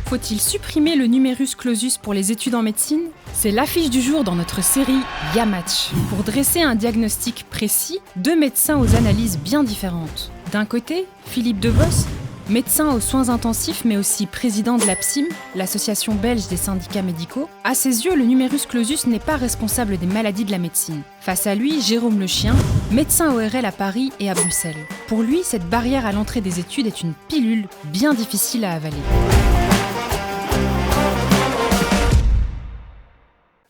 Faut-il supprimer le numerus clausus pour les études en médecine? C'est l'affiche du jour dans notre série YAMatch. Pour dresser un diagnostic précis, deux médecins aux analyses bien différentes. D'un côté, Philippe Devos, médecin aux soins intensifs mais aussi président de l'APSIM, l'association belge des syndicats médicaux. À ses yeux, le numerus clausus n'est pas responsable des maladies de la médecine. Face à lui, Jérôme Lechien, médecin ORL à Paris et à Bruxelles. Pour lui, cette barrière à l'entrée des études est une pilule bien difficile à avaler.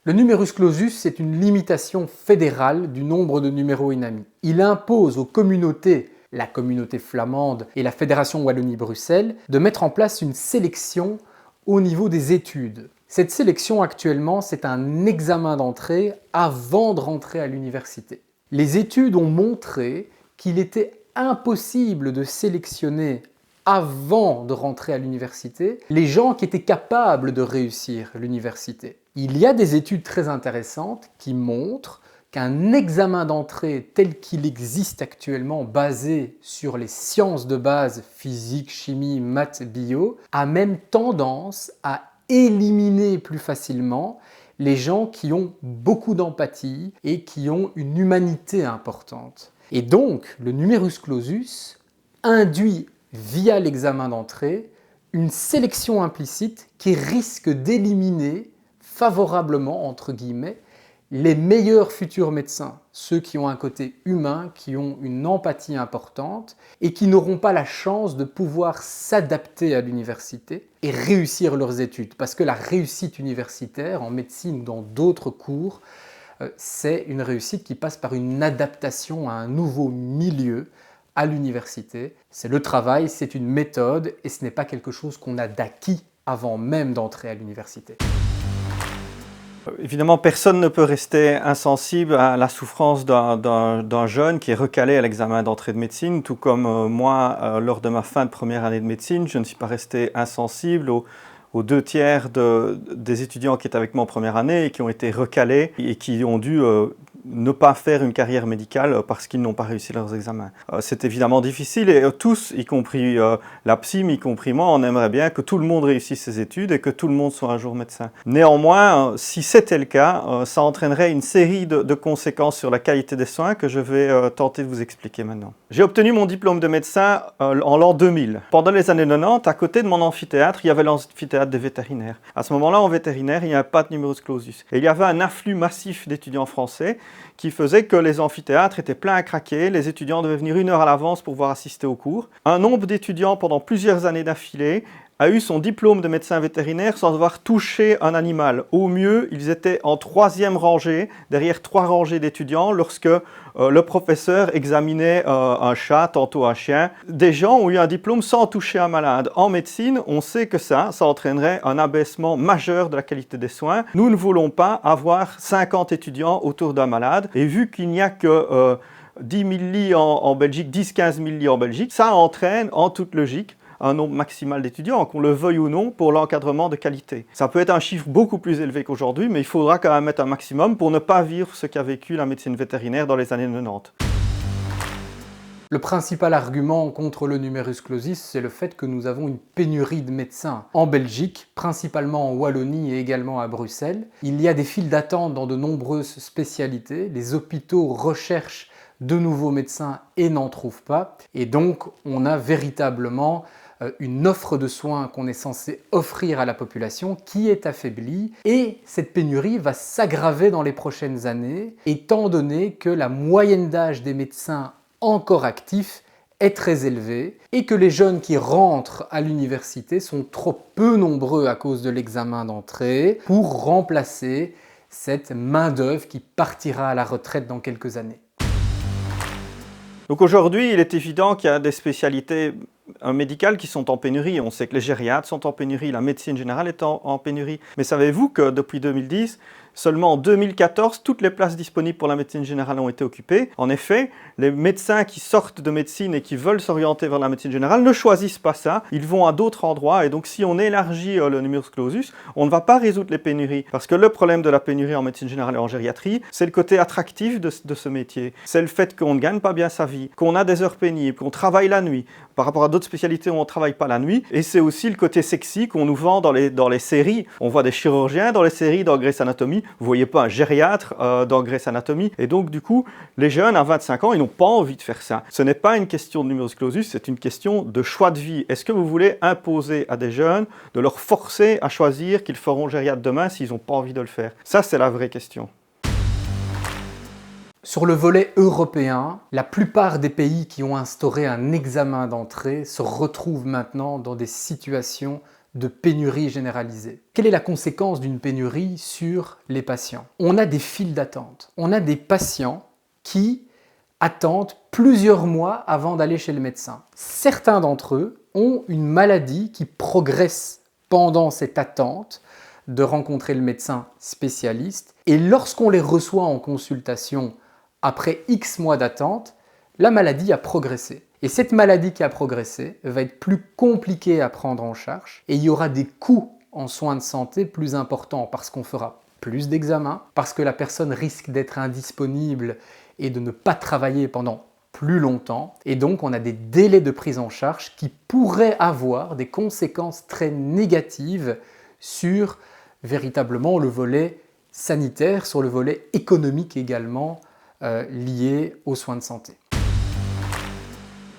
Le numerus clausus, c'est une limitation fédérale du nombre de numéros inami. Il impose aux communautés, la communauté flamande et la Fédération Wallonie-Bruxelles, de mettre en place une sélection au niveau des études. Cette sélection actuellement, c'est un examen d'entrée avant de rentrer à l'université. Les études ont montré qu'il était impossible de sélectionner avant de rentrer à l'université les gens qui étaient capables de réussir l'université. Il y a des études très intéressantes qui montrent qu'un examen d'entrée tel qu'il existe actuellement, basé sur les sciences de base, physique, chimie, maths, bio, a même tendance à éliminer plus facilement les gens qui ont beaucoup d'empathie et qui ont une humanité importante. Et donc, le numerus clausus induit, via l'examen d'entrée, une sélection implicite qui risque d'éliminer favorablement, entre guillemets, les meilleurs futurs médecins, ceux qui ont un côté humain, qui ont une empathie importante et qui n'auront pas la chance de pouvoir s'adapter à l'université et réussir leurs études. Parce que la réussite universitaire, en médecine ou dans d'autres cours, c'est une réussite qui passe par une adaptation à un nouveau milieu, à l'université. C'est le travail, c'est une méthode et ce n'est pas quelque chose qu'on a d'acquis avant même d'entrer à l'université. Évidemment, personne ne peut rester insensible à la souffrance d'un jeune qui est recalé à l'examen d'entrée de médecine, tout comme moi, lors de ma fin de première année de médecine, je ne suis pas resté insensible aux 2/3 des étudiants qui étaient avec moi en première année et qui ont été recalés et qui ont dû ne pas faire une carrière médicale parce qu'ils n'ont pas réussi leurs examens. C'est évidemment difficile et tous, y compris l'APSIM, y compris moi, on aimerait bien que tout le monde réussisse ses études et que tout le monde soit un jour médecin. Néanmoins, si c'était le cas, ça entraînerait une série de conséquences sur la qualité des soins que je vais tenter de vous expliquer maintenant. J'ai obtenu mon diplôme de médecin en l'an 2000. Pendant les années 90, à côté de mon amphithéâtre, il y avait l'amphithéâtre des vétérinaires. À ce moment-là, en vétérinaire, il n'y avait pas de numerus clausus. Et il y avait un afflux massif d'étudiants français qui faisait que les amphithéâtres étaient pleins à craquer, les étudiants devaient venir 1 heure à l'avance pour pouvoir assister aux cours. Un nombre d'étudiants pendant plusieurs années d'affilée a eu son diplôme de médecin vétérinaire sans avoir touché un animal. Au mieux, ils étaient en 3e rangée, derrière 3 rangées d'étudiants, lorsque le professeur examinait un chat, tantôt un chien. Des gens ont eu un diplôme sans toucher un malade. En médecine, on sait que ça entraînerait un abaissement majeur de la qualité des soins. Nous ne voulons pas avoir 50 étudiants autour d'un malade. Et vu qu'il n'y a que 10 000 lits en Belgique, 10-15 000 lits en Belgique, ça entraîne, en toute logique, un nombre maximal d'étudiants, qu'on le veuille ou non, pour l'encadrement de qualité. Ça peut être un chiffre beaucoup plus élevé qu'aujourd'hui, mais il faudra quand même mettre un maximum pour ne pas vivre ce qu'a vécu la médecine vétérinaire dans les années 90. Le principal argument contre le numerus clausus, c'est le fait que nous avons une pénurie de médecins. En Belgique, principalement en Wallonie et également à Bruxelles, il y a des files d'attente dans de nombreuses spécialités. Les hôpitaux recherchent de nouveaux médecins et n'en trouvent pas. Et donc, on a véritablement une offre de soins qu'on est censé offrir à la population qui est affaiblie et cette pénurie va s'aggraver dans les prochaines années étant donné que la moyenne d'âge des médecins encore actifs est très élevée et que les jeunes qui rentrent à l'université sont trop peu nombreux à cause de l'examen d'entrée pour remplacer cette main-d'œuvre qui partira à la retraite dans quelques années. Donc aujourd'hui, il est évident qu'il y a des spécialités médicales qui sont en pénurie. On sait que les gériatres sont en pénurie, la médecine générale est en pénurie. Mais savez-vous que depuis 2010, Seulement en 2014, toutes les places disponibles pour la médecine générale ont été occupées. En effet, les médecins qui sortent de médecine et qui veulent s'orienter vers la médecine générale ne choisissent pas ça, ils vont à d'autres endroits. Et donc si on élargit le numerus clausus, on ne va pas résoudre les pénuries. Parce que le problème de la pénurie en médecine générale et en gériatrie, c'est le côté attractif de ce métier. C'est le fait qu'on ne gagne pas bien sa vie, qu'on a des heures pénibles, qu'on travaille la nuit, par rapport à d'autres spécialités où on ne travaille pas la nuit. Et c'est aussi le côté sexy qu'on nous vend dans les séries. On voit des chirurgiens dans les séries, dans Grey's Anatomy. Vous ne voyez pas un gériatre dans Grey's Anatomy. Et donc, du coup, les jeunes à 25 ans, ils n'ont pas envie de faire ça. Ce n'est pas une question de numerus clausus, c'est une question de choix de vie. Est-ce que vous voulez imposer à des jeunes de leur forcer à choisir qu'ils feront gériatre demain s'ils n'ont pas envie de le faire? Ça, c'est la vraie question. Sur le volet européen, la plupart des pays qui ont instauré un examen d'entrée se retrouvent maintenant dans des situations de pénurie généralisée. Quelle est la conséquence d'une pénurie sur les patients? On a des files d'attente. On a des patients qui attendent plusieurs mois avant d'aller chez le médecin. Certains d'entre eux ont une maladie qui progresse pendant cette attente de rencontrer le médecin spécialiste. Et lorsqu'on les reçoit en consultation après X mois d'attente, la maladie a progressé. Et cette maladie qui a progressé va être plus compliquée à prendre en charge et il y aura des coûts en soins de santé plus importants parce qu'on fera plus d'examens, parce que la personne risque d'être indisponible et de ne pas travailler pendant plus longtemps. Et donc on a des délais de prise en charge qui pourraient avoir des conséquences très négatives sur véritablement le volet sanitaire, sur le volet économique également lié aux soins de santé.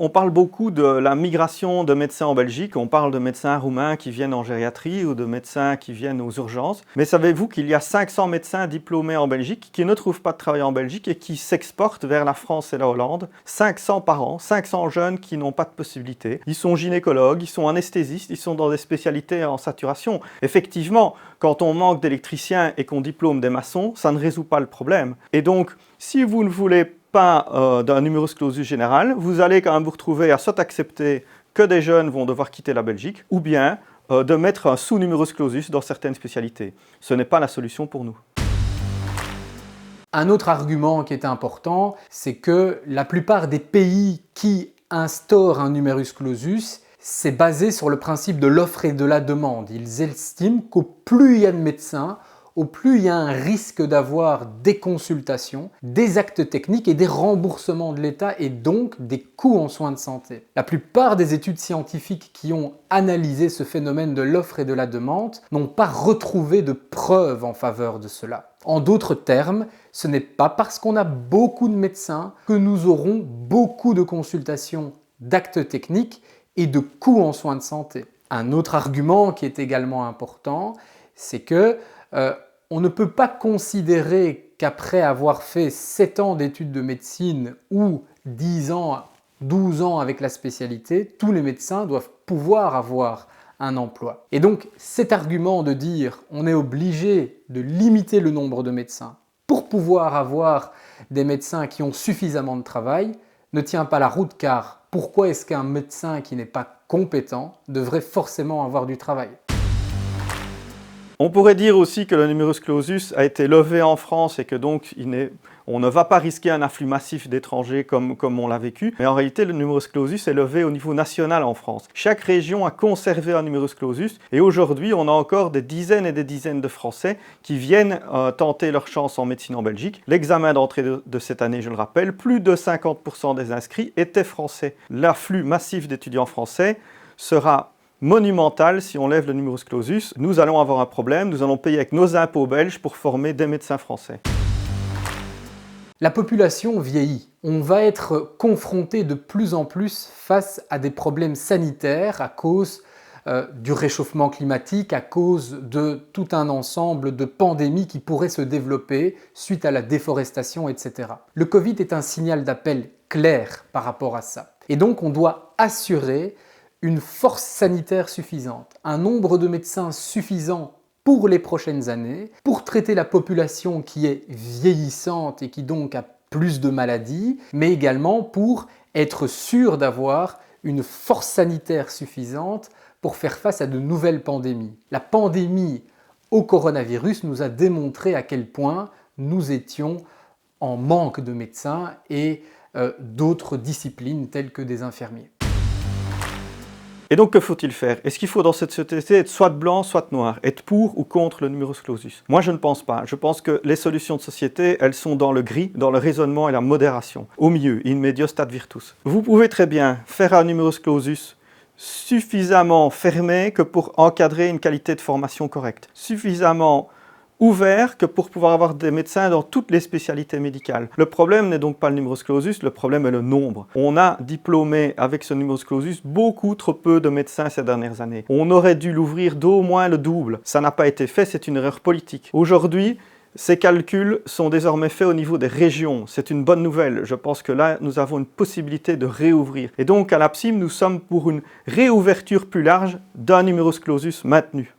On parle beaucoup de la migration de médecins en Belgique, on parle de médecins roumains qui viennent en gériatrie ou de médecins qui viennent aux urgences. Mais savez-vous qu'il y a 500 médecins diplômés en Belgique qui ne trouvent pas de travail en Belgique et qui s'exportent vers la France et la Hollande? 500 par an, 500 jeunes qui n'ont pas de possibilité. Ils sont gynécologues, ils sont anesthésistes, ils sont dans des spécialités en saturation. Effectivement, quand on manque d'électriciens et qu'on diplôme des maçons, ça ne résout pas le problème. Et donc, si vous ne voulez pas d'un numerus clausus général, vous allez quand même vous retrouver à soit accepter que des jeunes vont devoir quitter la Belgique, ou bien de mettre un sous-numerus clausus dans certaines spécialités. Ce n'est pas la solution pour nous. Un autre argument qui est important, c'est que la plupart des pays qui instaurent un numerus clausus, c'est basé sur le principe de l'offre et de la demande. Ils estiment qu'au plus il y a de médecins, au plus il y a un risque d'avoir des consultations, des actes techniques et des remboursements de l'État et donc des coûts en soins de santé. La plupart des études scientifiques qui ont analysé ce phénomène de l'offre et de la demande n'ont pas retrouvé de preuves en faveur de cela. En d'autres termes, ce n'est pas parce qu'on a beaucoup de médecins que nous aurons beaucoup de consultations, d'actes techniques et de coûts en soins de santé. Un autre argument qui est également important, c'est que on ne peut pas considérer qu'après avoir fait 7 ans d'études de médecine ou 10 ans, 12 ans avec la spécialité, tous les médecins doivent pouvoir avoir un emploi. Et donc cet argument de dire on est obligé de limiter le nombre de médecins pour pouvoir avoir des médecins qui ont suffisamment de travail ne tient pas la route, car pourquoi est-ce qu'un médecin qui n'est pas compétent devrait forcément avoir du travail ? On pourrait dire aussi que le numerus clausus a été levé en France et que donc on ne va pas risquer un afflux massif d'étrangers comme on l'a vécu. Mais en réalité, le numerus clausus est levé au niveau national en France. Chaque région a conservé un numerus clausus et aujourd'hui, on a encore des dizaines et des dizaines de Français qui viennent tenter leur chance en médecine en Belgique. L'examen d'entrée de cette année, je le rappelle, plus de 50% des inscrits étaient français. L'afflux massif d'étudiants français sera monumental si on lève le numerus clausus. Nous allons avoir un problème, nous allons payer avec nos impôts belges pour former des médecins français. La population vieillit. On va être confronté de plus en plus face à des problèmes sanitaires à cause du réchauffement climatique, à cause de tout un ensemble de pandémies qui pourraient se développer suite à la déforestation, etc. Le Covid est un signal d'appel clair par rapport à ça. Et donc on doit assurer une force sanitaire suffisante, un nombre de médecins suffisant pour les prochaines années, pour traiter la population qui est vieillissante et qui donc a plus de maladies, mais également pour être sûr d'avoir une force sanitaire suffisante pour faire face à de nouvelles pandémies. La pandémie au coronavirus nous a démontré à quel point nous étions en manque de médecins et d'autres disciplines telles que des infirmiers. Et donc, que faut-il faire? Est-ce qu'il faut dans cette société être soit blanc, soit noir, être pour ou contre le numerus clausus? Moi, je ne pense pas. Je pense que les solutions de société, elles sont dans le gris, dans le raisonnement et la modération. Au milieu, in medio stat virtus. Vous pouvez très bien faire un numerus clausus suffisamment fermé que pour encadrer une qualité de formation correcte, suffisamment ouvert que pour pouvoir avoir des médecins dans toutes les spécialités médicales. Le problème n'est donc pas le numerus clausus, le problème est le nombre. On a diplômé avec ce numerus clausus beaucoup trop peu de médecins ces dernières années. On aurait dû l'ouvrir d'au moins le double. Ça n'a pas été fait, c'est une erreur politique. Aujourd'hui, ces calculs sont désormais faits au niveau des régions. C'est une bonne nouvelle. Je pense que là, nous avons une possibilité de réouvrir. Et donc, à l'APSIM, nous sommes pour une réouverture plus large d'un numerus clausus maintenu.